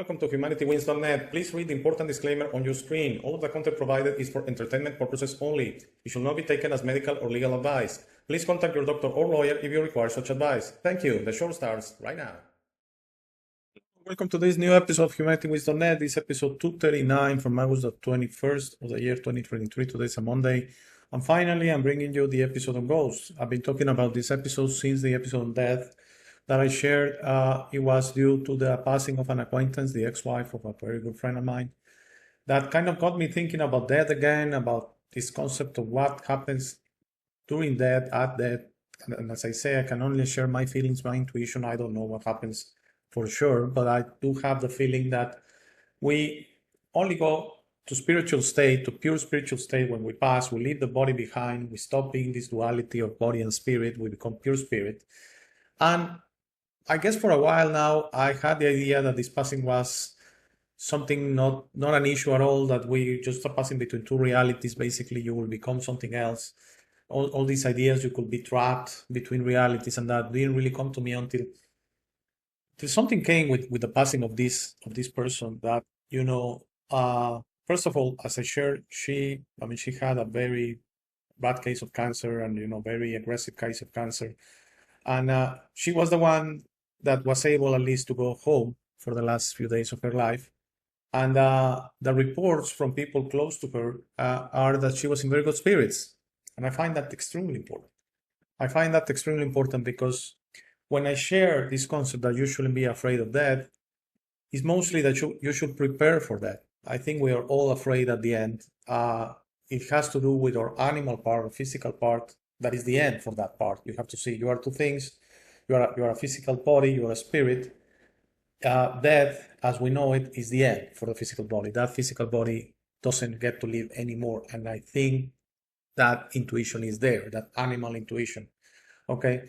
Welcome to HumanityWins.net. Please read the important disclaimer on your screen. All of the content provided is for entertainment purposes only. It should not be taken as medical or legal advice. Please contact your doctor or lawyer if you require such advice. Thank you. The show starts right now. Welcome to this new episode of HumanityWins.net. This is episode 239 from August the 21st of the year 2023. Today is a Monday. And finally, I'm bringing you the episode on ghosts. I've been talking about this episode since the episode on death that I shared. It was due to the passing of an acquaintance, the ex-wife of a very good friend of mine. That kind of got me thinking about death again, about this concept of what happens during death, at death. And as I say, I can only share my feelings, my intuition. I don't know what happens for sure, but I do have the feeling that we only go to spiritual state, to pure spiritual state when we pass. We leave the body behind. We stop being this duality of body and spirit. We become pure spirit. And I guess for a while now, I had the idea that this passing was something not an issue at all, that we just are passing between two realities. Basically, you will become something else. All these ideas, you could be trapped between realities, and that didn't really come to me until something came with the passing of this person that, first of all, as I shared, she had a very bad case of cancer and, very aggressive case of cancer. And she was the one that was able at least to go home for the last few days of her life. And the reports from people close to her are that she was in very good spirits. And I find that extremely important. I find that extremely important because when I share this concept that you shouldn't be afraid of death, it's mostly that you should prepare for that. I think we are all afraid at the end. It has to do with our animal part, our physical part. That is the end for that part. You have to see you are two things. You are a physical body, you are a spirit. Death, as we know it, is the end for the physical body. That physical body doesn't get to live anymore. And I think that intuition is there, that animal intuition. Okay.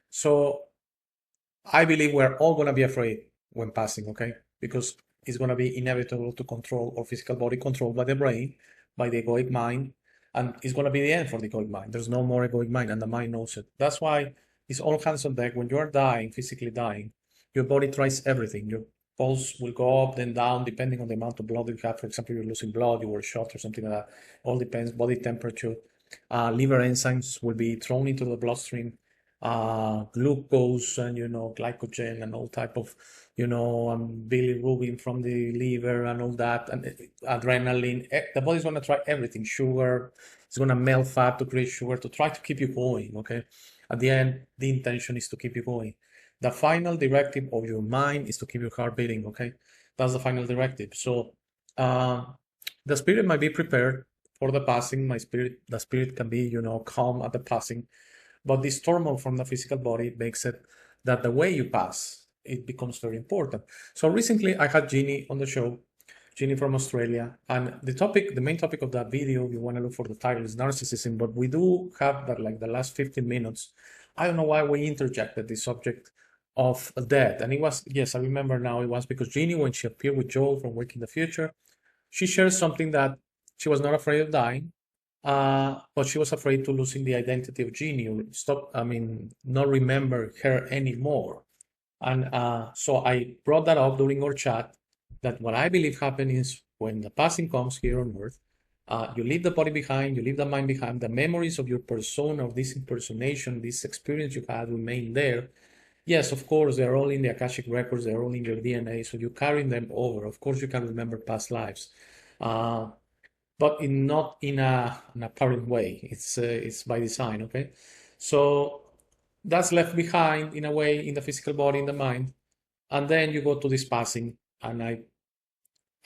So I believe we're all going to be afraid when passing, okay? Because it's going to be inevitable to control our physical body, controlled by the brain, by the egoic mind. And it's going to be the end for the egoic mind. There's no more egoic mind, and the mind knows it. That's why it's all hands on deck. When you are dying, physically dying, your body tries everything. Your pulse will go up, then down, depending on the amount of blood you have. For example, you're losing blood, you were shot or something like that. All depends, body temperature. Liver enzymes will be thrown into the bloodstream. Glucose and, glycogen and all type of, bilirubin from the liver and all that, and adrenaline. The body's going to try everything. Sugar, it's going to melt fat to create sugar to try to keep you going, okay? At the end, the intention is to keep you going. The final directive of your mind is to keep your heart beating, okay? That's the final directive. So the spirit might be prepared for the passing. The spirit can be, calm at the passing. But this turmoil from the physical body makes it that the way you pass, it becomes very important. So recently I had Jeannie on the show, Jeannie from Australia, and the main topic of that video, you want to look for the title, is narcissism, but we do have that, like the last 15 minutes. I don't know why we interjected the subject of death. And it was, yes, I remember now, it was because Jeannie, when she appeared with Joel from Waking the Future, she shared something that she was not afraid of dying. But she was afraid to losing the identity of Jeannie, or not remember her anymore. And so I brought that up during our chat, that what I believe happened is when the passing comes here on earth, you leave the body behind, you leave the mind behind, the memories of your persona, of this impersonation, this experience you had remain there. Yes, of course, they're all in the Akashic records, they're all in your DNA, so you carry them over. Of course, you can remember past lives. But not in an apparent way. It's by design, okay? So that's left behind in a way in the physical body, in the mind, and then you go to this passing, and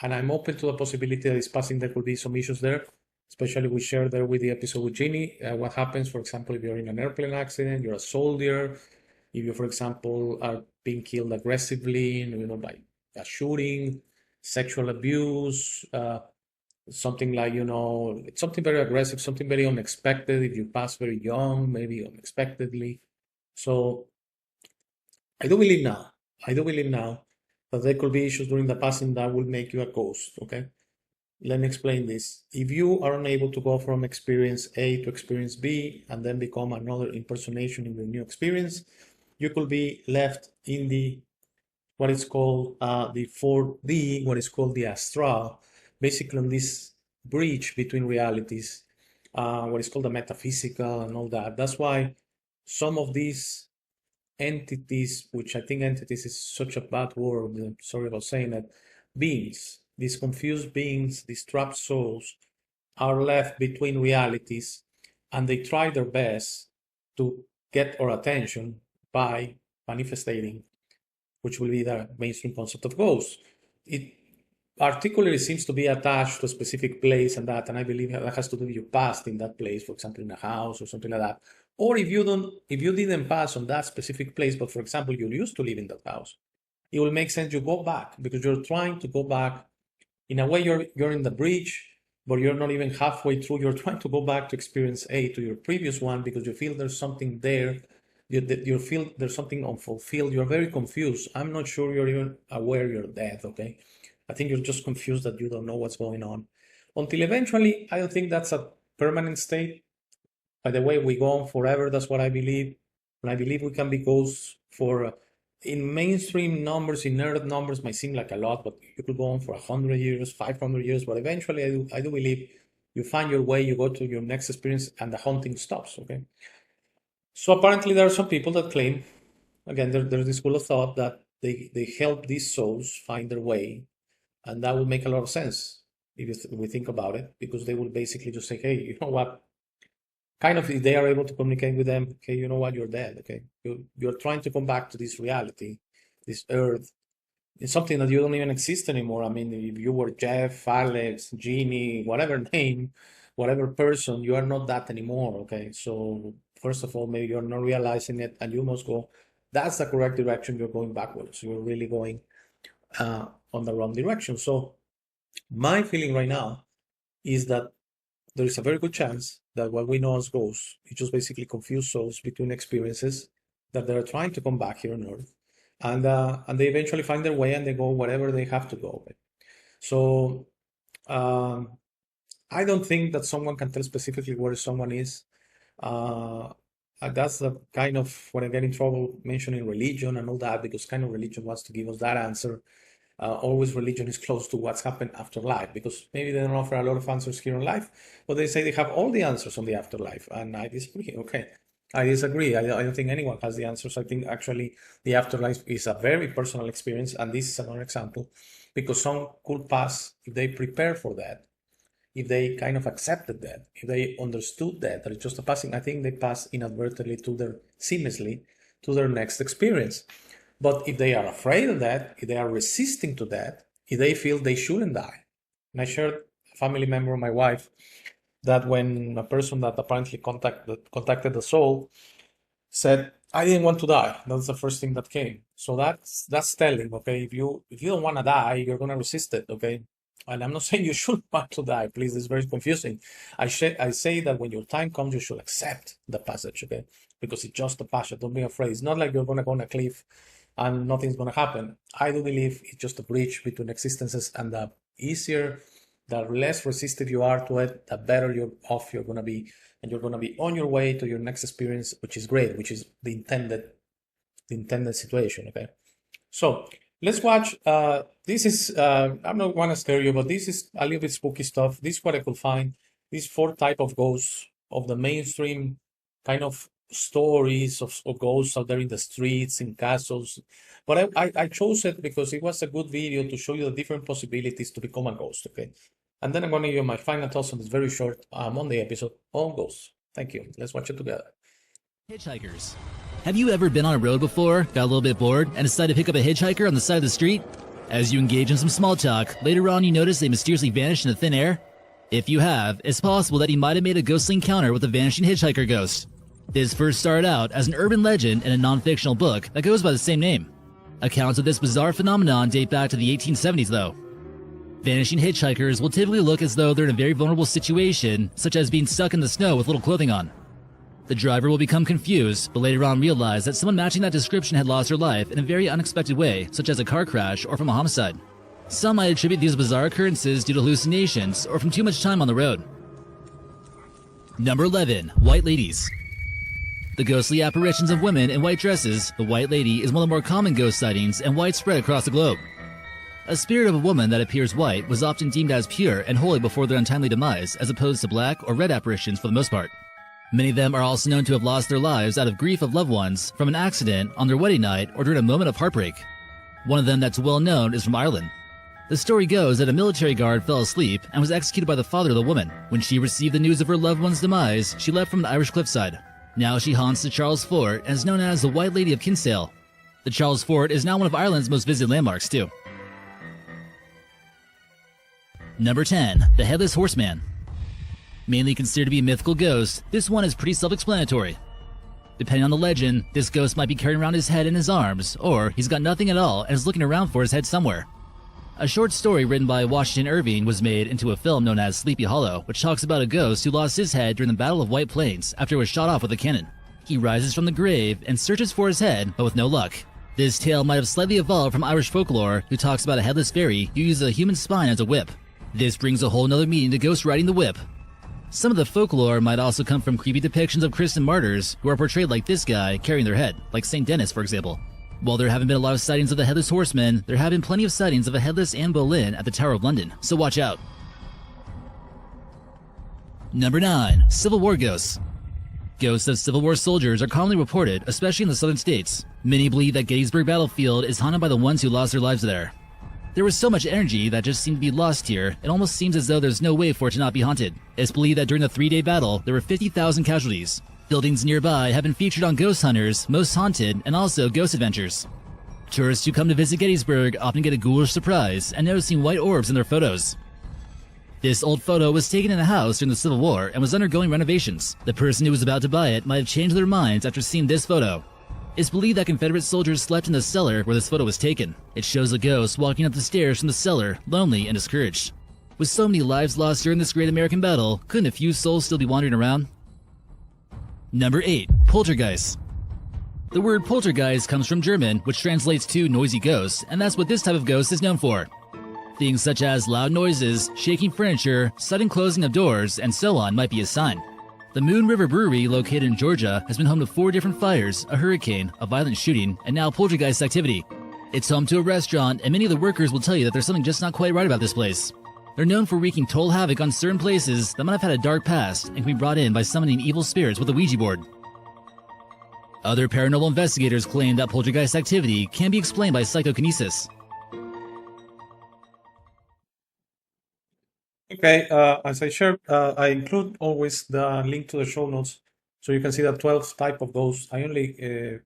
I'm open to the possibility that this passing there could be some issues there. Especially we shared there with the episode with Jeannie. What happens, for example, if you're in an airplane accident, you're a soldier, if you, for example, are being killed aggressively, by a shooting, sexual abuse. Something like, something very aggressive, something very unexpected. If you pass very young, maybe unexpectedly. So I do believe now that there could be issues during the passing that will make you a ghost, okay? Let me explain this. If you are unable to go from experience A to experience B and then become another impersonation in your new experience, you could be left in the what is called the 4D, what is called the astral, basically on this bridge between realities, what is called the metaphysical and all that. That's why some of these entities, which I think entities is such a bad word, I'm sorry about saying that, beings, these confused beings, these trapped souls, are left between realities, and they try their best to get our attention by manifesting, which will be the mainstream concept of ghosts. It particularly seems to be attached to a specific place and that, and I believe that has to do with your past in that place, for example, in a house or something like that. Or if you didn't pass on that specific place, but for example, you used to live in that house, it will make sense you go back because you're trying to go back. In a way, you're in the bridge, but you're not even halfway through. You're trying to go back to experience A, to your previous one, because you feel there's something there. You feel there's something unfulfilled. You're very confused. I'm not sure you're even aware you're dead, okay? I think you're just confused that you don't know what's going on. Until eventually, I don't think that's a permanent state. By the way, we go on forever. That's what I believe. And I believe we can be ghosts for, in mainstream numbers, in nerd numbers, might seem like a lot, but you could go on for 100 years, 500 years. But eventually, I do believe you find your way, you go to your next experience, and the haunting stops, okay? So apparently, there are some people that claim, again, there's this school of thought that they help these souls find their way. And that would make a lot of sense if we think about it, because they would basically just say, hey, you know what? Kind of, if they are able to communicate with them, okay, you know what, you're dead, okay? You're trying to come back to this reality, this earth. It's something that you don't even exist anymore. I mean, if you were Jeff, Alex, Jimmy, whatever name, whatever person, you are not that anymore, okay? So first of all, maybe you're not realizing it, and you must go, that's the correct direction, you're going backwards. You're really going on the wrong direction. So my feeling right now is that there is a very good chance that what we know as ghosts is just basically confused souls between experiences that they're trying to come back here on Earth, and they eventually find their way and they go wherever they have to go. So I don't think that someone can tell specifically where someone is. That's the kind of when I get in trouble mentioning religion and all that, because kind of religion wants to give us that answer. Always religion is close to what's happened after life, because maybe they don't offer a lot of answers here in life, but they say they have all the answers on the afterlife, and I disagree. Okay, I disagree. I don't think anyone has the answers. I think actually the afterlife is a very personal experience, and this is another example, because some could pass if they prepare for that, if they kind of accepted that, if they understood that it's just a passing. I think they pass inadvertently seamlessly to their next experience. But if they are afraid of that, if they are resisting to that, if they feel they shouldn't die. And I shared a family member of my wife that when a person that apparently contacted the soul said, I didn't want to die. That's the first thing that came. So that's telling, okay? If you don't want to die, you're going to resist it, okay? And I'm not saying you should want to die, please. It's very confusing. I say that when your time comes, you should accept the passage, okay? Because it's just a passage. Don't be afraid. It's not like you're going to go on a cliff and nothing's going to happen. I do believe it's just a bridge between existences, and the easier, the less resistive you are to it, the better off you're going to be, and you're going to be on your way to your next experience, which is great, which is the intended situation, okay? So let's watch, this is, I'm not want to scare you, but this is a little bit spooky stuff. This is what I could find. These 4 types of ghosts of the mainstream kind of stories of ghosts out there in the streets, in castles. But I chose it because it was a good video to show you the different possibilities to become a ghost, okay? And then I'm going to give you my final thoughts on this very short Monday episode on ghosts. Thank you. Let's watch it together. Hitchhikers. Have you ever been on a road before, got a little bit bored, and decided to pick up a hitchhiker on the side of the street? As you engage in some small talk, later on you notice they mysteriously vanish into thin air? If you have, it's possible that you might have made a ghostly encounter with a vanishing hitchhiker ghost. This first started out as an urban legend in a non-fictional book that goes by the same name. Accounts of this bizarre phenomenon date back to the 1870s though. Vanishing hitchhikers will typically look as though they're in a very vulnerable situation, such as being stuck in the snow with little clothing on. The driver will become confused, but later on realize that someone matching that description had lost their life in a very unexpected way, such as a car crash or from a homicide. Some might attribute these bizarre occurrences due to hallucinations or from too much time on the road. Number 11. White Ladies. The ghostly apparitions of women in white dresses, the White Lady, is one of the more common ghost sightings and widespread across the globe. A spirit of a woman that appears white was often deemed as pure and holy before their untimely demise, as opposed to black or red apparitions for the most part. Many of them are also known to have lost their lives out of grief of loved ones, from an accident, on their wedding night, or during a moment of heartbreak. One of them that's well known is from Ireland. The story goes that a military guard fell asleep and was executed by the father of the woman. When she received the news of her loved one's demise, she left from the Irish cliffside. Now she haunts the Charles Fort and is known as the White Lady of Kinsale. The Charles Fort is now one of Ireland's most visited landmarks too. Number 10. The Headless Horseman. Mainly considered to be a mythical ghost, this one is pretty self-explanatory. Depending on the legend, this ghost might be carrying around his head in his arms, or he's got nothing at all and is looking around for his head somewhere. A short story written by Washington Irving was made into a film known as Sleepy Hollow, which talks about a ghost who lost his head during the Battle of White Plains after it was shot off with a cannon. He rises from the grave and searches for his head, but with no luck. This tale might have slightly evolved from Irish folklore, who talks about a headless fairy who uses a human spine as a whip. This brings a whole nother meaning to ghost riding the whip. Some of the folklore might also come from creepy depictions of Christian martyrs who are portrayed like this guy carrying their head, like St. Denis for example. While there haven't been a lot of sightings of the Headless Horseman, there have been plenty of sightings of a headless Anne Boleyn at the Tower of London, so watch out. Number 9. Civil War Ghosts. Ghosts of Civil War soldiers are commonly reported, especially in the southern states. Many believe that Gettysburg battlefield is haunted by the ones who lost their lives there. There was so much energy that just seemed to be lost here, it almost seems as though there's no way for it to not be haunted. It's believed that during the 3-day battle, there were 50,000 casualties. Buildings nearby have been featured on Ghost Hunters, Most Haunted, and also Ghost Adventures. Tourists who come to visit Gettysburg often get a ghoulish surprise and noticing white orbs in their photos. This old photo was taken in a house during the Civil War and was undergoing renovations. The person who was about to buy it might have changed their minds after seeing this photo. It's believed that Confederate soldiers slept in the cellar where this photo was taken. It shows a ghost walking up the stairs from the cellar, lonely and discouraged. With so many lives lost during this great American battle, couldn't a few souls still be wandering around? Number 8. Poltergeist. The word poltergeist comes from German, which translates to noisy ghost, and that's what this type of ghost is known for. Things such as loud noises, shaking furniture, sudden closing of doors, and so on might be a sign. The Moon River Brewery, located in Georgia, has been home to 4 different fires, a hurricane, a violent shooting, and now poltergeist activity. It's home to a restaurant, and many of the workers will tell you that there's something just not quite right about this place. They're known for wreaking total havoc on certain places that might have had a dark past and can be brought in by summoning evil spirits with a Ouija board. Other paranormal investigators claim that poltergeist activity can be explained by psychokinesis. Okay, as I shared, I include always the link to the show notes, so you can see the 12 type of ghosts. I only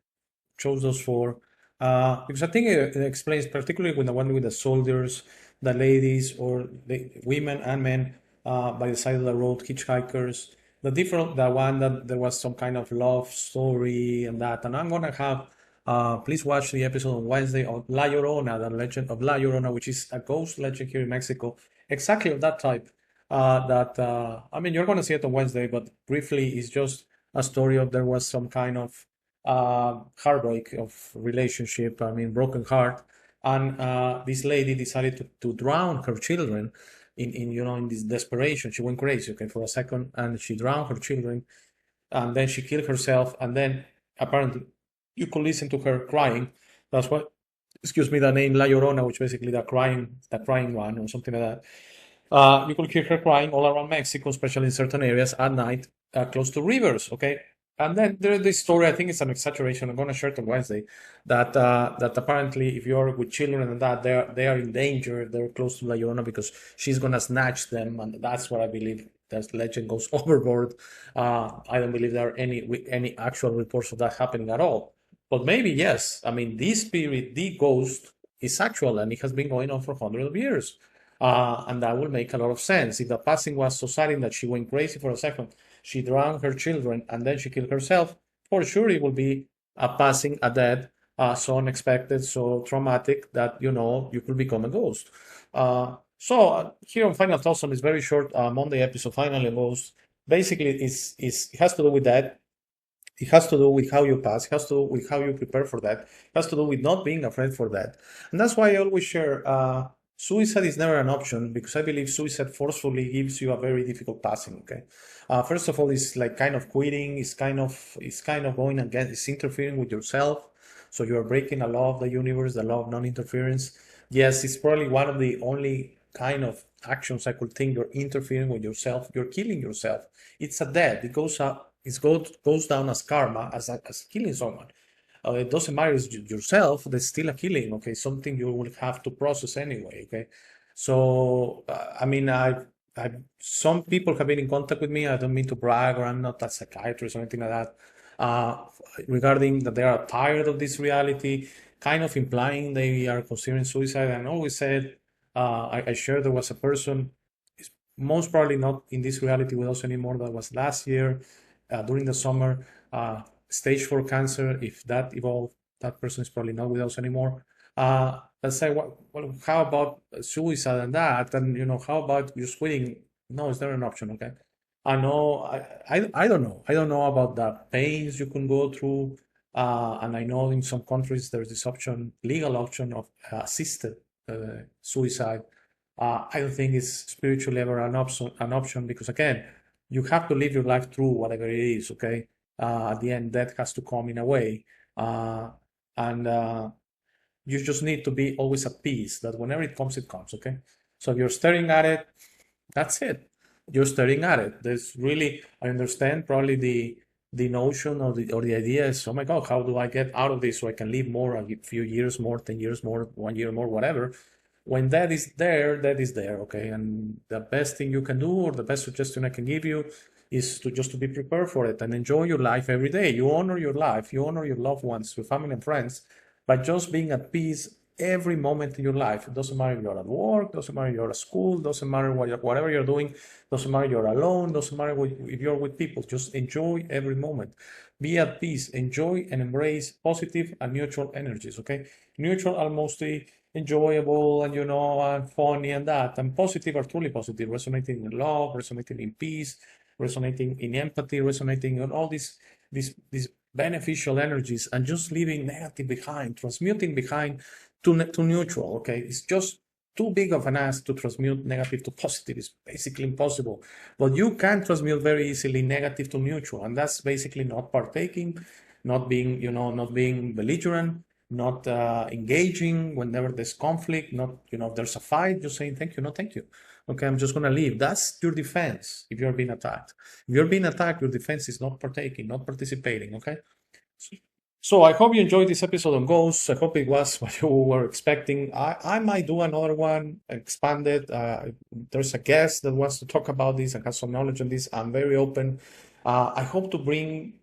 chose those 4 because I think it explains, particularly with the one with the soldiers, the ladies, or the women and men by the side of the road, hitchhikers. The one that there was some kind of love story and that. And I'm gonna have, please watch the episode on Wednesday of La Llorona, the legend of La Llorona, which is a ghost legend here in Mexico, exactly of that type. I mean, you're gonna see it on Wednesday, but briefly, it's just a story of there was some kind of heartbreak of relationship. I mean, broken heart, and this lady decided to drown her children. In this desperation, she went crazy, okay, for a second, and she drowned her children, and then she killed herself, and then apparently you could listen to her crying. That's what, the name La Llorona, which basically the crying one or something like that. You could hear her crying all around Mexico, especially in certain areas at night, close to rivers, okay. And then there's this story, I think it's an exaggeration, I'm going to share it on Wednesday, that apparently if you're with children and that, they are in danger if they're close to La Llorona, because she's going to snatch them, and that's what I believe. That legend goes overboard. I don't believe there are any actual reports of that happening at all. But maybe, yes. I mean, this spirit, the ghost, is actual, and it has been going on for hundreds of years. And that will make a lot of sense. If the passing was so sudden that she went crazy for a second, she drowned her children, and then she killed herself, for sure it will be a passing, a death, so unexpected, so traumatic that, you could become a ghost. So here on Final Thousand is very short Monday episode, Final Ghost. Basically, it has to do with that. It has to do with how you pass. It has to do with how you prepare for that. It has to do with not being afraid for that. And that's why I always share suicide is never an option because I believe suicide forcefully gives you a very difficult passing. Okay, first of all, it's like kind of quitting. It's kind of going against. It's interfering with yourself. So you are breaking a law of the universe, the law of non-interference. Yes, it's probably one of the only kind of actions I could think you're interfering with yourself. You're killing yourself. It's a death. It goes up. It goes down as karma, as killing someone. It doesn't matter it's yourself, that's still a killing, okay? Something you will have to process anyway, okay? So, I mean, some people have been in contact with me. I don't mean to brag, or I'm not a psychiatrist or anything like that, regarding that they are tired of this reality, kind of implying they are considering suicide. And I always said, I shared there was a person, most probably not in this reality with us anymore, that was last year during the summer, stage 4 cancer. If that evolved, that person is probably not with us anymore. Let's say, well, how about suicide and that? And, how about just quitting? No, it's not an option, okay? I know, I don't know. I don't know about the pains you can go through. And I know in some countries there's this option, legal option of assisted suicide. I don't think it's spiritually ever an option because, again, you have to live your life through whatever it is, okay? At the end, death has to come in a way. And you just need to be always at peace that whenever it comes, okay? So if you're staring at it, that's it. You're staring at it. There's really, I understand probably the notion or the idea is, oh my God, how do I get out of this so I can live more, a few years more, 10 years more, 1 year more, whatever. When that is there, okay? And the best thing you can do, or the best suggestion I can give you, is to be prepared for it and enjoy your life every day. You honor your life, you honor your loved ones, your family and friends, by just being at peace every moment in your life. It doesn't matter if you're at work, doesn't matter if you're at school, doesn't matter whatever you're doing, doesn't matter if you're alone, doesn't matter if you're with people. Just enjoy every moment. Be at peace, enjoy and embrace positive and neutral energies, okay? Neutral are mostly enjoyable and, and funny and that, and positive are truly positive, resonating in love, resonating in peace, resonating in empathy, resonating on all these beneficial energies, and just leaving negative behind, transmuting behind to neutral, okay? It's just too big of an ask to transmute negative to positive. It's basically impossible. But you can transmute very easily negative to neutral, and that's basically not partaking, not being, not being belligerent, not engaging whenever there's conflict, not, if there's a fight, just saying thank you, no thank you. Okay, I'm just going to leave. That's your defense if you're being attacked. If you're being attacked, your defense is not partaking, not participating, okay? So I hope you enjoyed this episode on ghosts. I hope it was what you were expecting. I might do another one, expanded. There's a guest that wants to talk about this and has some knowledge on this. I'm very open. I hope to bring...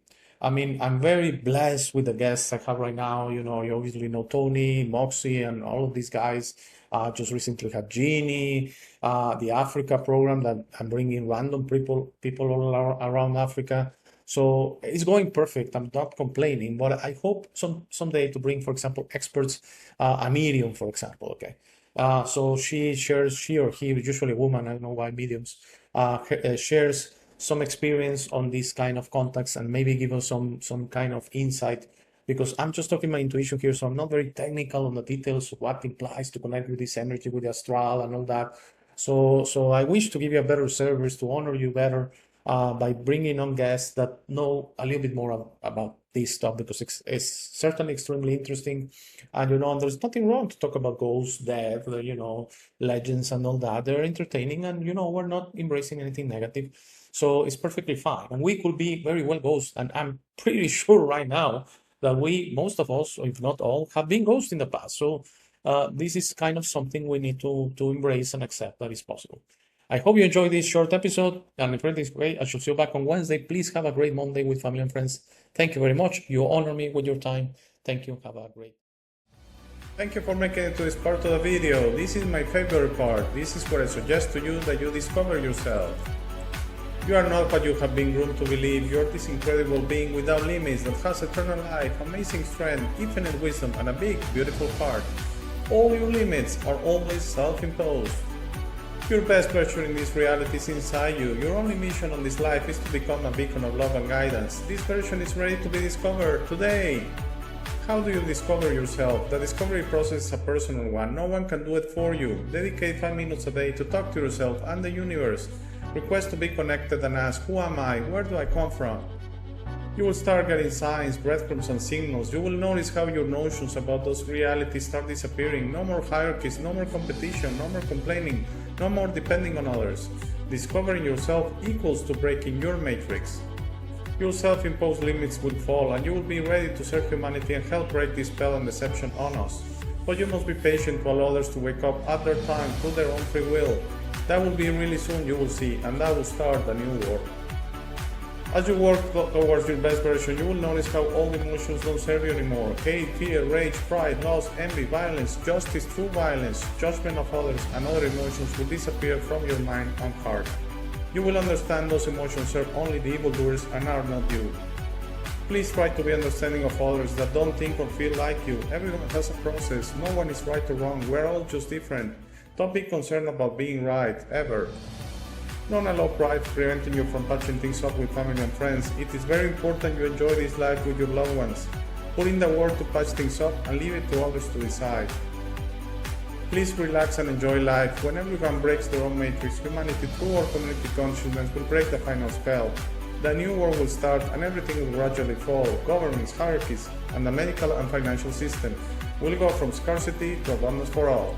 I'm very blessed with the guests I have right now. You obviously know Tony, Moxie, and all of these guys. Just recently had Jeannie, the Africa program that I'm bringing random people all around Africa. So it's going perfect. I'm not complaining, but I hope someday to bring, for example, experts, a medium, for example. Okay. So she or he, usually a woman, I don't know why mediums, shares some experience on these kind of contacts and maybe give us some kind of insight, because I'm just talking my intuition here, so I'm not very technical on the details of what implies to connect with this energy, with the astral and all that. So I wish to give you a better service, to honor you better, by bringing on guests that know a little bit more about this stuff, because it's certainly extremely interesting. And there's nothing wrong to talk about ghosts, death, legends and all that. They're entertaining, and we're not embracing anything negative. So it's perfectly fine. And we could be very well ghosts. And I'm pretty sure right now that most of us, if not all, have been ghosts in the past. So this is kind of something we need to embrace and accept that is possible. I hope you enjoyed this short episode. And if everything's great, I shall see you back on Wednesday. Please have a great Monday with family and friends. Thank you very much. You honor me with your time. Thank you. Have a great... Thank you for making it to this part of the video. This is my favorite part. This is where I suggest to you that you discover yourself. You are not what you have been groomed to believe. You are this incredible being without limits that has eternal life, amazing strength, infinite wisdom, and a big, beautiful heart. All your limits are always self-imposed. Your best version in this reality is inside you. Your only mission on this life is to become a beacon of love and guidance. This version is ready to be discovered today. How do you discover yourself? The discovery process is a personal one. No one can do it for you. Dedicate 5 minutes a day to talk to yourself and the universe. Request to be connected and ask, who am I? Where do I come from? You will start getting signs, breadcrumbs, and signals. You will notice how your notions about those realities start disappearing. No more hierarchies, no more competition, no more complaining, no more depending on others. Discovering yourself equals to breaking your matrix. Your self-imposed limits will fall, and you will be ready to serve humanity and help break this spell and deception on us. But you must be patient to allow others to wake up at their time through their own free will. That will be really soon, you will see, and that will start a new world. As you work towards your best version, you will notice how old emotions don't serve you anymore. Hate, fear, rage, pride, loss, envy, violence, justice, true violence, judgment of others, and other emotions will disappear from your mind and heart. You will understand those emotions serve only the evildoers and are not you. Please try to be understanding of others that don't think or feel like you. Everyone has a process. No one is right or wrong. We're all just different. Don't be concerned about being right, ever. Don't allow pride preventing you from patching things up with family and friends. It is very important you enjoy this life with your loved ones. Put in the work to patch things up and leave it to others to decide. Please relax and enjoy life. When everyone breaks their own matrix, humanity through our community consciousness will break the final spell. The new world will start and everything will gradually fall. Governments, hierarchies, and the medical and financial system will go from scarcity to abundance for all.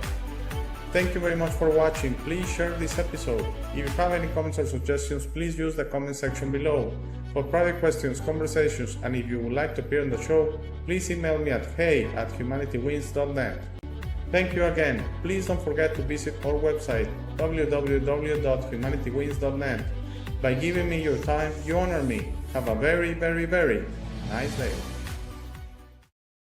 Thank you very much for watching. Please share this episode. If you have any comments or suggestions, please use the comment section below. For private questions, conversations, and if you would like to appear on the show, please email me at hey@humanitywins.net. Thank you again. Please don't forget to visit our website www.humanitywins.net. By giving me your time, you honor me. Have a very, very, very nice day.